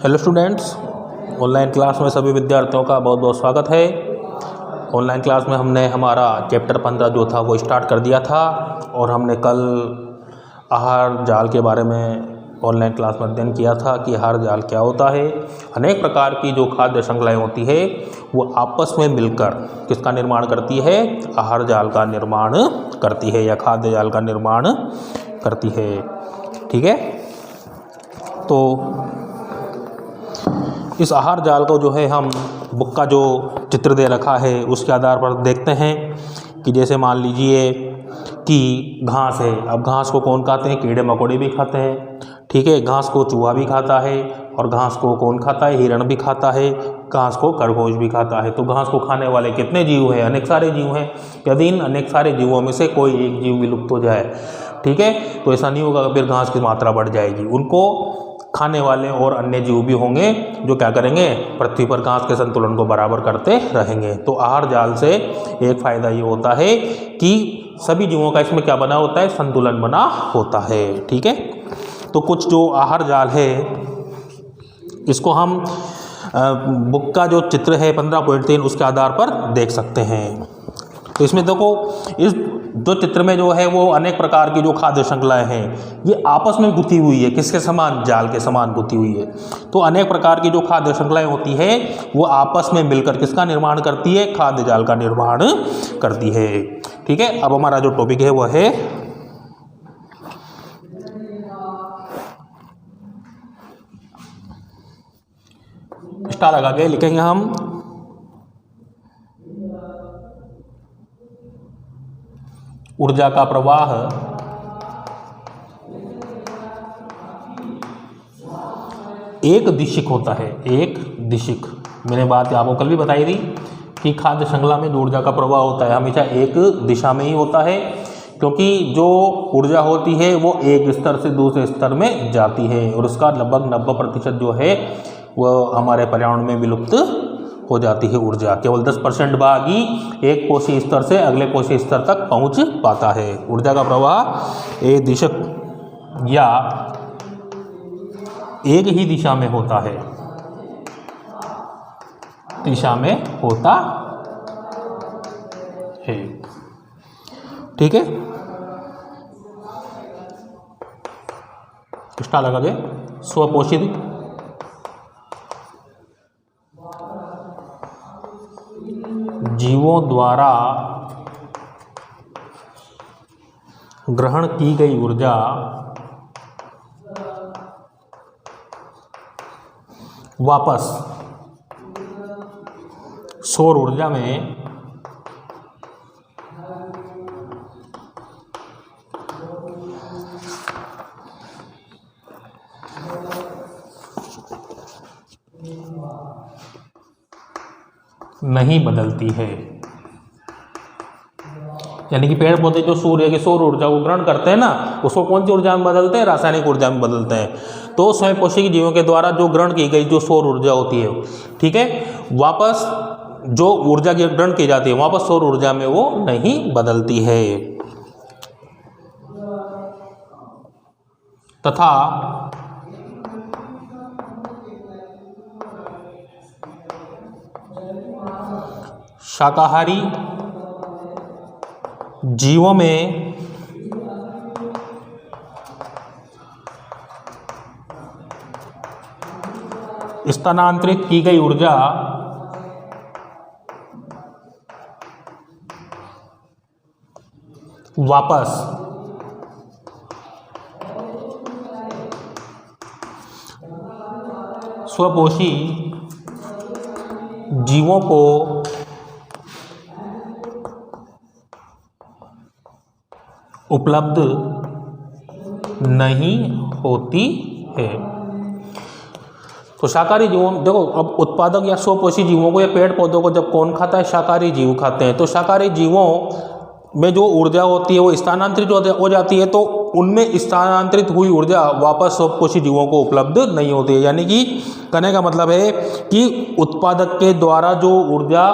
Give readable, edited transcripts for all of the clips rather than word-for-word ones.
Hello students, online class में सभी विद्यार्थियों का बहुत बहुत स्वागत है। ऑनलाइन क्लास में हमने हमारा चैप्टर 15 जो था वो स्टार्ट कर दिया था और हमने कल आहार जाल के बारे में ऑनलाइन क्लास में अध्ययन किया था कि आहार जाल क्या होता है। अनेक प्रकार की जो खाद्य श्रृंखलाएँ होती है वो आपस में मिलकर किसका निर्माण करती है? आहार जाल का निर्माण करती है या खाद्य जाल का निर्माण करती है। ठीक है, तो इस आहार जाल को जो है हम बुक का जो चित्र दे रखा है उसके आधार पर देखते हैं कि जैसे मान लीजिए कि घास है। अब घास को कौन खाते हैं? कीड़े मकोड़े भी खाते हैं। ठीक है, घास को चूहा भी खाता है और घास को कौन खाता है? हिरण भी खाता है, घास को खरगोश भी खाता है। तो घास को खाने वाले कितने जीव हैं? अनेक सारे जीव हैं। यदि इन अनेक सारे जीवों में से कोई एक जीव विलुप्त हो जाए, ठीक है, तो ऐसा नहीं होगा, फिर घास की मात्रा बढ़ जाएगी। उनको खाने वाले और अन्य जीव भी होंगे जो क्या करेंगे? पृथ्वी पर घास के संतुलन को बराबर करते रहेंगे। तो आहार जाल से एक फ़ायदा ये होता है कि सभी जीवों का इसमें क्या बना होता है? संतुलन बना होता है। ठीक है, तो कुछ जो आहार जाल है इसको हम बुक का जो चित्र है 15.3 उसके आधार पर देख सकते हैं। तो इसमें देखो, इस जो चित्र में जो है वो अनेक प्रकार की जो खाद्य श्रृंखलाएं हैं ये आपस में गुथी हुई है। किसके समान? जाल के समान गुथी हुई है। तो अनेक प्रकार की जो खाद्य श्रृंखलाएं होती है वो आपस में मिलकर किसका निर्माण करती है? खाद्य जाल का निर्माण करती है। ठीक है, अब हमारा जो टॉपिक है वह है स्टार लगा के लिखेंगे हम ऊर्जा का प्रवाह एक दिशिक होता है। एक दिशिक, मैंने बात आपको कल भी बताई थी कि खाद्य श्रृंखला में जो ऊर्जा का प्रवाह होता है हमेशा एक दिशा में ही होता है, क्योंकि जो ऊर्जा होती है वो एक स्तर से दूसरे स्तर में जाती है और उसका लगभग 90% जो है वह हमारे पर्यावरण में विलुप्त हो जाती है। ऊर्जा केवल 10% भाग ही एक कोशीय स्तर से अगले कोशीय स्तर तक पहुंच पाता है। ऊर्जा का प्रवाह एक दिशक या एक ही दिशा में होता है, दिशा में होता है। ठीक है, स्टार लगा दे। स्वपोषित जीवों द्वारा ग्रहण की गई ऊर्जा वापस सौर ऊर्जा में नहीं बदलती है। यानी कि पेड़ पौधे जो सूर्य की सौर ऊर्जा को ग्रहण करते हैं ना, उसको कौन सी ऊर्जा में बदलते हैं? रासायनिक ऊर्जा में बदलते हैं। तो स्वयंपोषी जीवों के द्वारा जो ग्रहण की गई जो सौर ऊर्जा होती है, ठीक है, वापस जो ऊर्जा की ग्रहण की जाती है वापस सौर ऊर्जा में वो नहीं बदलती है। तथा शाकाहारी जीवों में स्थानांतरित की गई ऊर्जा वापस स्वपोषी जीवों को उपलब्ध नहीं होती है। तो शाकाहारी जीवों, देखो अब उत्पादक या स्वपोषी जीवों को या पेड़ पौधों को जब कौन खाता है? शाकाहारी जीव खाते हैं। तो शाकाहारी जीवों में जो ऊर्जा होती है वो स्थानांतरित हो जाती है, तो उनमें स्थानांतरित हुई ऊर्जा वापस स्वपोषी जीवों को उपलब्ध नहीं होती है। यानी कि कहने का मतलब है कि उत्पादक के द्वारा जो ऊर्जा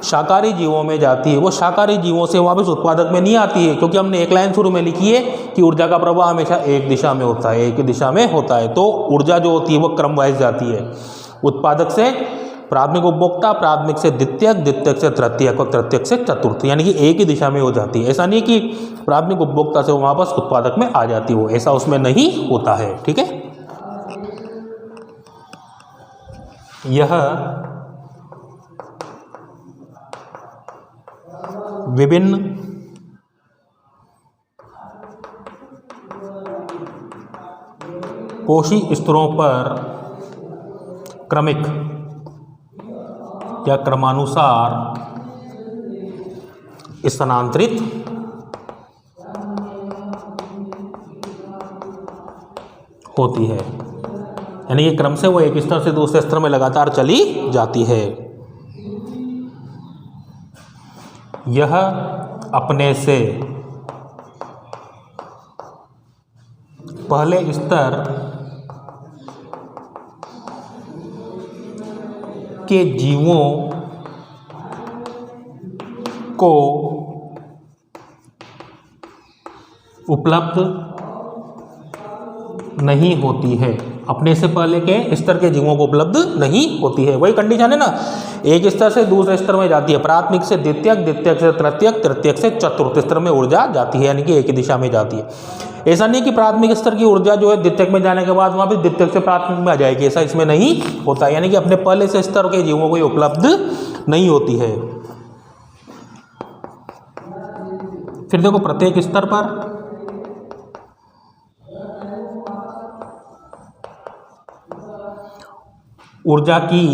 शाकाहारी जीवों में जाती है वो शाकाहारी जीवों से वापस उत्पादक में नहीं आती है, क्योंकि हमने एक लाइन शुरू में लिखी है कि ऊर्जा का प्रवाह हमेशा एक दिशा में होता है, एक दिशा में होता है। तो ऊर्जा जो होती है वो क्रम वाइज जाती है, उत्पादक से प्राथमिक उपभोक्ता, प्राथमिक से द्वितीयक, द्वितीयक से तृतीयक और तृतीयक से चतुर्थ, यानी कि एक ही दिशा में हो जाती है। ऐसा नहीं कि प्राथमिक उपभोक्ता से वो वापस उत्पादक में आ जाती हो, ऐसा उसमें नहीं होता है। ठीक है, यह विभिन्न कोशी स्तरों पर क्रमिक या क्रमानुसार स्थानांतरित होती है, यानी कि क्रम से वो एक स्तर से दूसरे स्तर में लगातार चली जाती है। यह अपने से पहले स्तर के जीवों को उपलब्ध नहीं होती है, अपने से पहले के स्तर के जीवों को उपलब्ध नहीं होती है। वही कंडीशन है ना, एक स्तर से दूसरे स्तर में जाती है, प्राथमिक से द्वितीयक, द्वितीयक से तृतीयक, तृतीयक से चतुर्थ स्तर में ऊर्जा जाती है, यानी कि एक ही दिशा में जाती है। ऐसा नहीं कि प्राथमिक स्तर की ऊर्जा जो है द्वितीयक में जाने के बाद वहाँ पे द्वितीयक से प्राथमिक में आ जाएगी, ऐसा इसमें नहीं होता, यानी कि अपने पहले से स्तर के जीवों को उपलब्ध नहीं होती है। फिर देखो प्रत्येक स्तर पर ऊर्जा की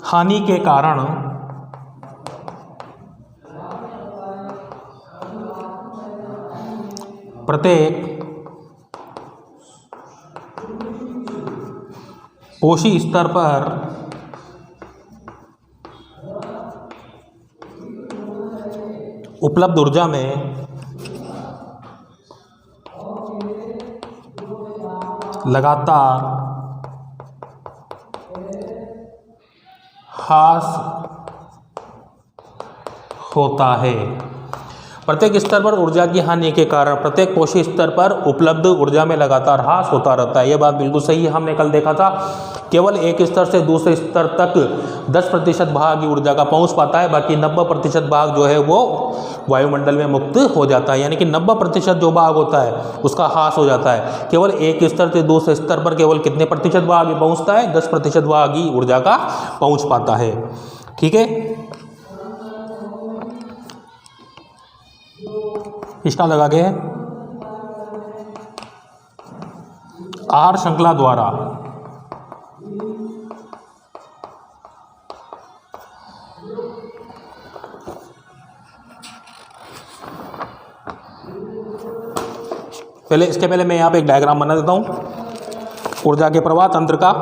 हानि के कारण प्रत्येक कोशी स्तर पर उपलब्ध ऊर्जा में लगातार ह्रास होता है। प्रत्येक स्तर पर ऊर्जा की हानि के कारण प्रत्येक कोशी स्तर पर उपलब्ध ऊर्जा में लगातार ह्रास होता रहता है। यह बात बिल्कुल सही है, हमने कल देखा था केवल एक स्तर से दूसरे स्तर तक 10% भाग ही ऊर्जा का पहुंच पाता है, बाकी 90% भाग जो है वो वायुमंडल में मुक्त हो जाता है, यानी कि 90% जो भाग होता है उसका ह्रास हो जाता है। केवल एक स्तर से दूसरे स्तर पर केवल कितने प्रतिशत भाग ही पहुँचता है, 10% भाग ही ऊर्जा का पहुँच पाता है। ठीक है, इसका लगा के आहार श्रृंखला द्वारा इसके पहले मैं यहाँ पे एक डायग्राम बना देता हूँ ऊर्जा के प्रवाह तंत्र का।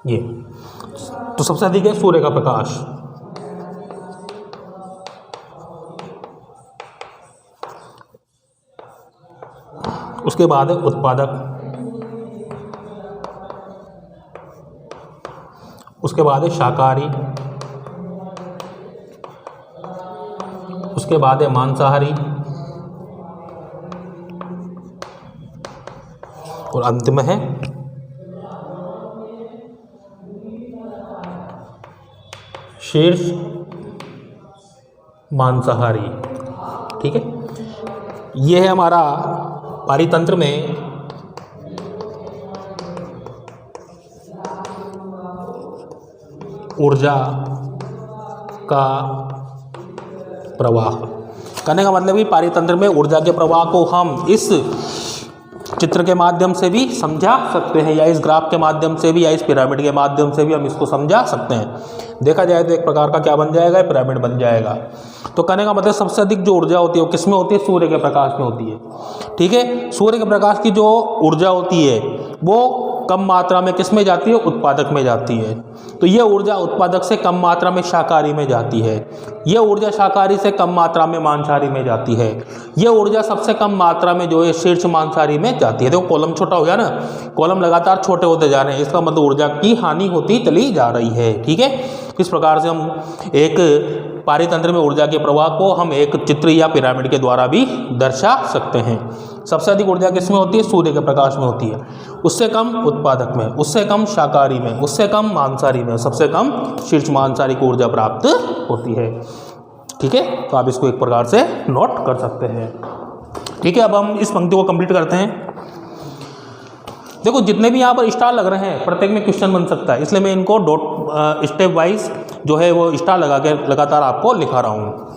ये तो सबसे अधिक है सूर्य का प्रकाश, उसके बाद है उत्पादक, उसके बाद है शाकाहारी, उसके बाद है मांसाहारी और अंत में है शीर्ष मांसाहारी। ठीक है, यह है हमारा पारितंत्र में ऊर्जा का प्रवाह। कहने का मतलब कि पारितंत्र में ऊर्जा के प्रवाह को हम इस चित्र के माध्यम से भी समझा सकते हैं, या इस ग्राफ के माध्यम से भी, या इस पिरामिड के माध्यम से भी हम इसको समझा सकते हैं। देखा जाए तो एक प्रकार का क्या बन जाएगा, पिरामिड बन जाएगा। तो कहने का मतलब सबसे अधिक जो ऊर्जा होती है वो किस में होती है, सूर्य के प्रकाश में होती है। ठीक है, सूर्य के प्रकाश की जो ऊर्जा होती है वो कम मात्रा में किस में जाती है, उत्पादक में जाती है। तो ये ऊर्जा उत्पादक से कम मात्रा में शाकाहारी में जाती है, ये ऊर्जा शाकाहारी से कम मात्रा में मांसाहारी में जाती है, ये ऊर्जा सबसे कम मात्रा में जो है शीर्ष मांसाहारी में जाती है। देखो कॉलम छोटा हो गया ना, कॉलम लगातार छोटे होते जा रहे हैं, इसका मतलब ऊर्जा की हानि होती चली जा रही है। ठीक है, इस प्रकार से हम एक पारितंत्र में ऊर्जा के प्रवाह को हम एक चित्र या पिरामिड के द्वारा भी दर्शा सकते हैं। सबसे अधिक ऊर्जा किसमें होती है, सूर्य के प्रकाश में होती है, उससे कम उत्पादक में, उससे कम शाकाहारी में, उससे कम मांसाहारी में, सबसे कम शीर्ष मांसाहारी को ऊर्जा प्राप्त होती है। ठीक है, तो आप इसको एक प्रकार से नोट कर सकते हैं। ठीक है, अब हम इस पंक्ति को कंप्लीट करते हैं। देखो जितने भी यहाँ पर स्टार लग रहे हैं प्रत्येक में क्वेश्चन बन सकता है, इसलिए मैं इनको डॉट स्टेप वाइज जो है वो स्टार लगा के लगातार आपको लिखा रहा हूँ।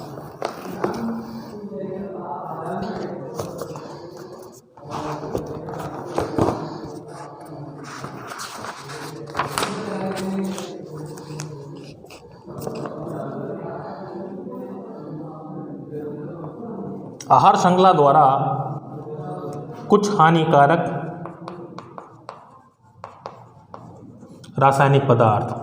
आहार श्रृंखला द्वारा कुछ हानिकारक रासायनिक पदार्थ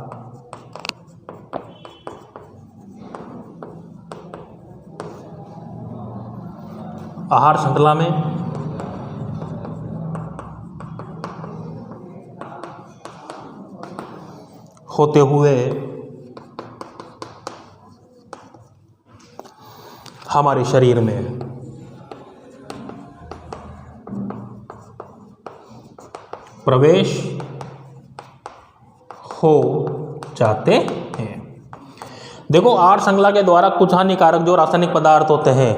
आहार श्रृंखला में होते हुए हमारे शरीर में प्रवेश हो जाते हैं। देखो आहार श्रृंखला के द्वारा कुछ हानिकारक जो रासायनिक पदार्थ होते हैं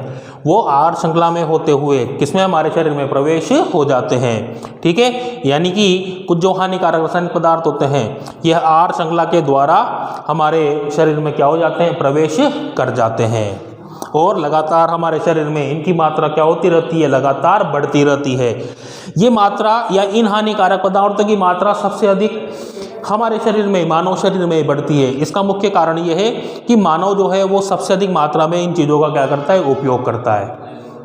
वो आहार श्रृंखला में होते हुए किसमें, हमारे शरीर में प्रवेश हो जाते हैं। ठीक है, यानी कि कुछ जो हानिकारक रासायनिक पदार्थ होते हैं यह आहार श्रृंखला के द्वारा हमारे शरीर में क्या हो जाते हैं, प्रवेश कर जाते हैं, और लगातार हमारे शरीर में इनकी मात्रा क्या होती रहती है, लगातार बढ़ती रहती है। ये मात्रा या इन हानिकारक पदार्थों की मात्रा सबसे अधिक हमारे शरीर में, मानव शरीर में बढ़ती है। इसका मुख्य कारण ये है कि मानव जो है वो सबसे अधिक मात्रा में इन चीज़ों का क्या करता है, उपयोग करता है,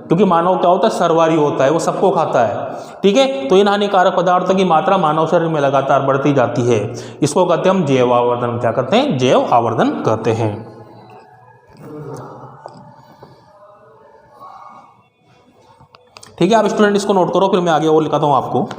क्योंकि मानव क्या होता है, सर्वहारी होता है, वो सबको खाता है। ठीक है, तो इन हानिकारक पदार्थों की मात्रा मानव शरीर में लगातार बढ़ती जाती है। इसको कहते हैं हम जैव आवर्धन, क्या कहते हैं, जैव आवर्धन कहते हैं। ठीक है, आप स्टूडेंट इसको नोट करो, फिर मैं आगे और लिखाता हूँ आपको।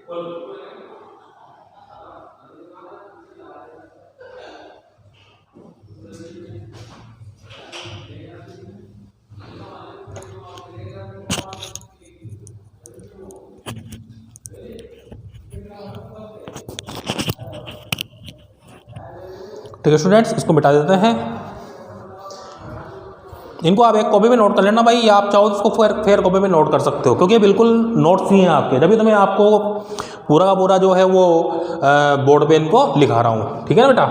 ठीक है स्टूडेंट्स, इसको मिटा देते हैं। इनको आप एक कॉपी में नोट कर लेना भाई, या आप चाहो तो इसको फेयर कॉपी में नोट कर सकते हो, क्योंकि ये बिल्कुल नोट्स ही हैं आपके, तभी तो मैं आपको पूरा का पूरा जो है वो बोर्ड पे इनको लिखा रहा हूँ। ठीक है ना बेटा,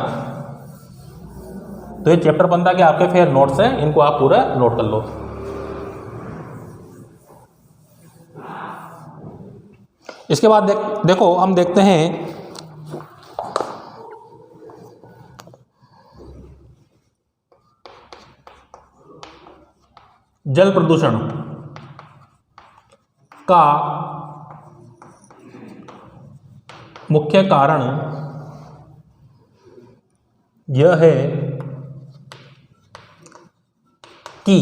तो ये चैप्टर 15 के आपके फेयर नोट्स हैं, इनको आप पूरा नोट कर लो। इसके बाद देखो हम देखते हैं जल प्रदूषण का मुख्य कारण यह है कि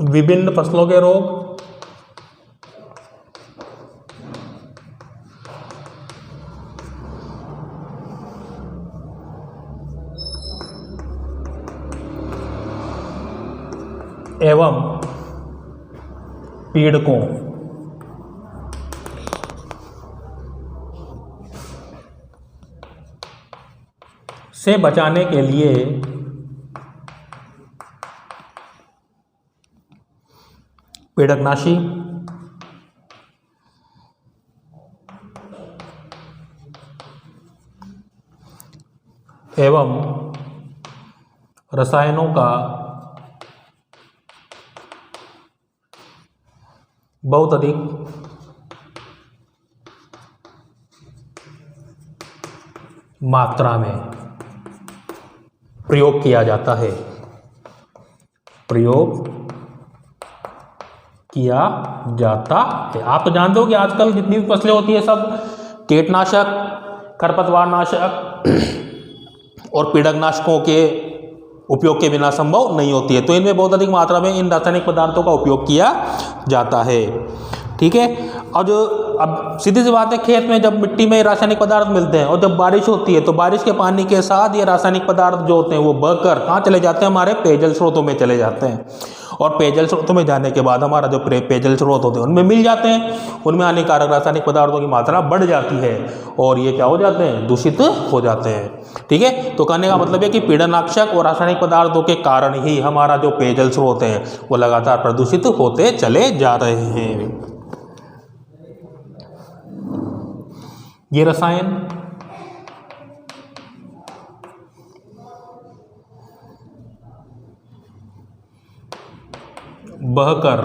विभिन्न फसलों के रोग, एवं पीड़कों से बचाने के लिए पीड़कनाशी एवं रसायनों का बहुत अधिक मात्रा में प्रयोग किया जाता है, प्रयोग किया जाता है। आप तो जानते हो कि आजकल जितनी भी फसलें होती है सब कीटनाशक, खरपतवारनाशक और पीड़कनाशकों के उपयोग के बिना संभव नहीं होती है, तो इनमें बहुत अधिक मात्रा में इन रासायनिक पदार्थों का उपयोग किया जाता है। ठीक है, और जो अब सीधी सी बात है, खेत में जब मिट्टी में रासायनिक पदार्थ मिलते हैं और जब बारिश होती है तो बारिश के पानी के साथ ये रासायनिक पदार्थ जो होते हैं वो बहकर कहाँ चले जाते हैं, हमारे पेयजल स्रोतों में चले जाते हैं, और पेयजल स्रोतों में जाने के बाद हमारा जो पेयजल स्रोत होते हैं उनमें मिल जाते हैं, उनमें हानिकारक रासायनिक पदार्थों की मात्रा बढ़ जाती है और ये क्या हो जाते हैं, दूषित हो जाते हैं। ठीक है, तो कहने का मतलब है कि पीड़नाशक और रासायनिक पदार्थों के कारण ही हमारा जो पेयजल स्रोत है वो लगातार प्रदूषित होते चले जा रहे हैं। ये रसायन बहकर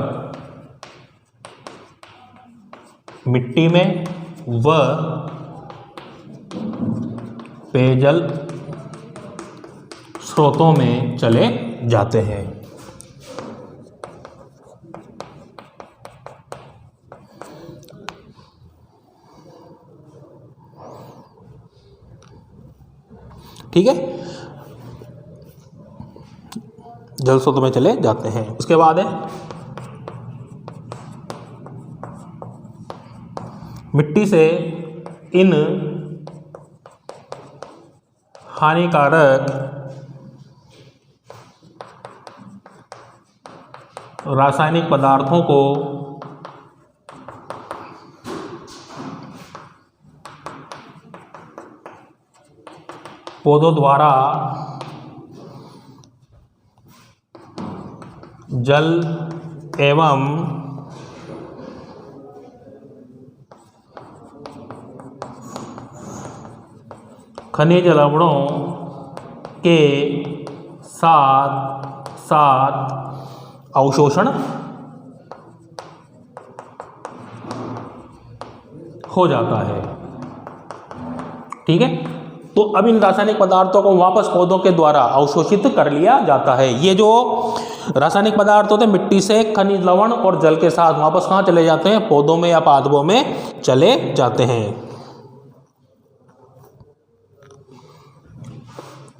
मिट्टी में व पेयजल स्रोतों में चले जाते हैं। ठीक है, जल स्रोतों में चले जाते हैं। उसके बाद है मिट्टी से इन हानिकारक रासायनिक पदार्थों को पौधों द्वारा जल एवं खनिज लवणों के साथ साथ अवशोषण हो जाता है। ठीक है, तो अब इन रासायनिक पदार्थों को वापस पौधों के द्वारा अवशोषित कर लिया जाता है। ये जो रासायनिक पदार्थ होते हैं मिट्टी से खनिज लवण और जल के साथ वापस कहाँ चले जाते हैं, पौधों में या पादपों में चले जाते हैं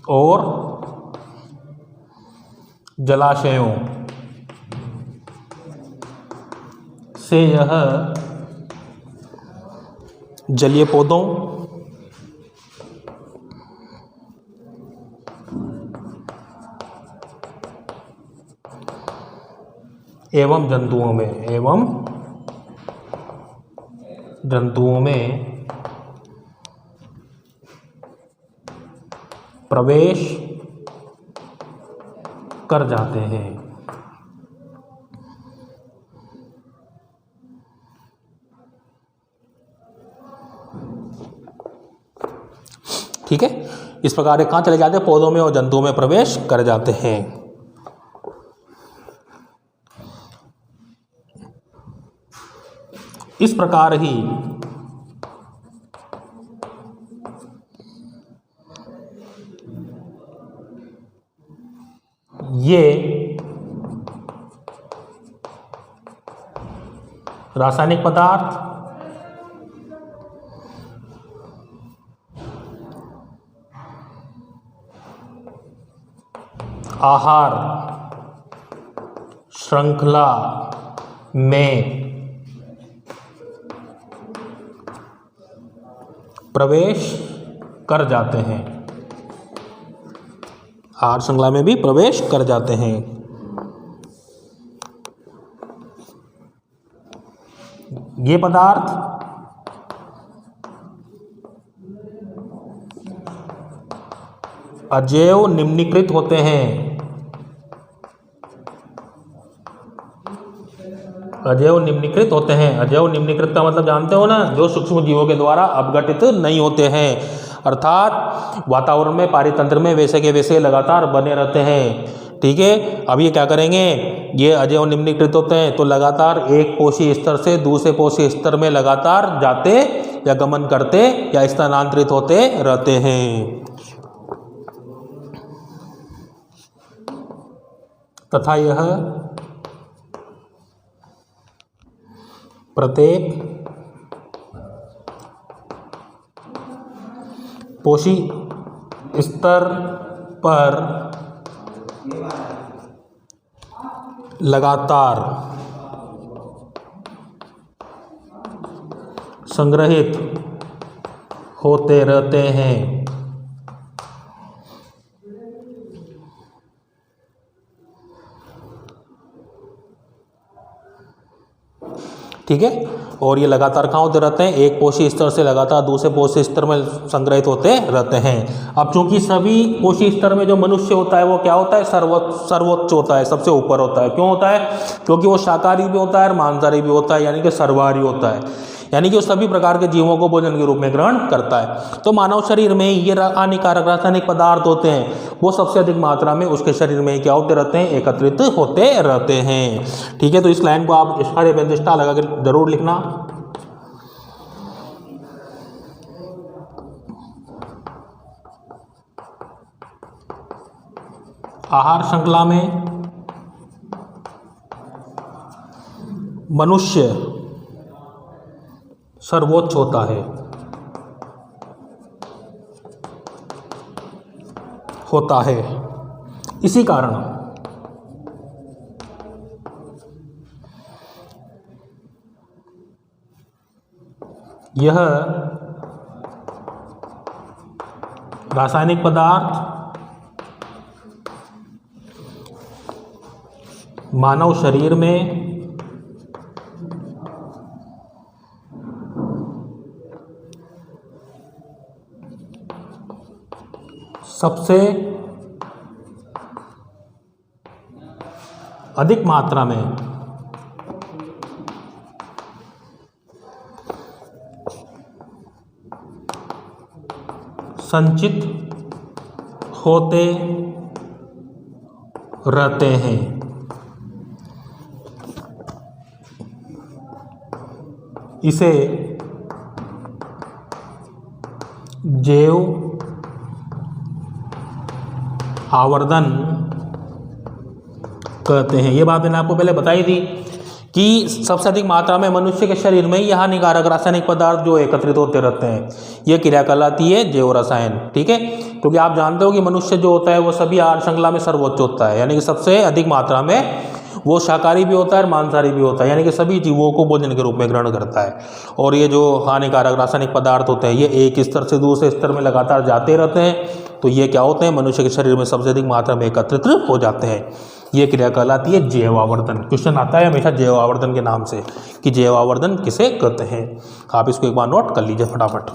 और जलाशयों से यह जलीय पौधों एवं जंतुओं में प्रवेश कर जाते हैं। ठीक है, इस प्रकार कहाँ चले जाते हैं? पौधों में और जंतुओं में प्रवेश कर जाते हैं। इस प्रकार ही ये रासायनिक पदार्थ आहार श्रृंखला में प्रवेश कर जाते हैं। आहार श्रृंखला में भी प्रवेश कर जाते हैं। ये पदार्थ अजैव निम्नीकृत होते हैं। अजैव निम्नीकृत होते हैं। अजैव निम्नीकृत का मतलब जानते हो ना, जो सूक्ष्म जीवों के द्वारा अपघटित नहीं होते हैं, अर्थात वातावरण में पारितंत्र में वैसे के वैसे लगातार बने रहते हैं। ठीक है, अब ये क्या करेंगे? ये अजैव निम्नीकृत होते हैं तो लगातार एक पोषी स्तर से दूसरे पोषी स्तर में लगातार जाते या गमन करते या स्थानांतरित होते रहते हैं, तथा यह प्रत्येक पोषी स्तर पर लगातार संग्रहित होते रहते हैं। ठीक है, और ये लगातार कहाँ होते रहते हैं? एक पोषी स्तर से लगातार दूसरे पोषी स्तर में संग्रहित होते रहते हैं। अब चूंकि सभी पोषी स्तर में जो मनुष्य होता है वो क्या होता है? सर्वोच्च होता है, सबसे ऊपर होता है। क्यों होता है? क्योंकि वो शाकाहारी भी होता है और मांसाहारी भी होता है, यानी कि सर्वाहारी होता है, यानी कि वो सभी प्रकार के जीवों को भोजन के रूप में ग्रहण करता है। तो मानव शरीर में ये हानिकारक रासायनिक पदार्थ होते हैं, वो सबसे अधिक मात्रा में उसके शरीर में क्या होते रहते हैं? एकत्रित होते रहते हैं। ठीक है, तो इस लाइन को आप इशारे व्यंजष्टा लगा कर जरूर लिखना। आहार श्रृंखला में मनुष्य सर्वोच्च होता है। इसी कारण यह रासायनिक पदार्थ मानव शरीर में सबसे अधिक मात्रा में संचित होते रहते हैं। इसे जैव आवर्धन कहते हैं। ये बात मैंने आपको पहले बताई थी कि सबसे अधिक मात्रा में मनुष्य के शरीर में यह हानिकारक रासायनिक पदार्थ जो एकत्रित होते रहते हैं, यह क्रिया कहलाती है जैव रसायन। ठीक है, क्योंकि आप जानते हो कि मनुष्य जो होता है वो सभी आहार श्रृंखला में सर्वोच्च होता है, यानी कि सबसे अधिक मात्रा में वो शाकाहारी भी होता है और मांसाहारी भी होता है, यानी कि सभी जीवों को भोजन के रूप में ग्रहण करता है। और ये जो हानिकारक रासायनिक पदार्थ होते हैं ये एक स्तर से दूसरे स्तर में लगातार जाते रहते हैं, तो ये क्या होते हैं, मनुष्य के शरीर में सबसे अधिक मात्रा में एकत्रित हो जाते हैं। ये क्रिया कहलाती है जैवावर्धन। क्वेश्चन आता है हमेशा जैवावर्धन के नाम से कि जैवावर्धन किसे कहते हैं। आप इसको एक बार नोट कर लीजिए फटाफट।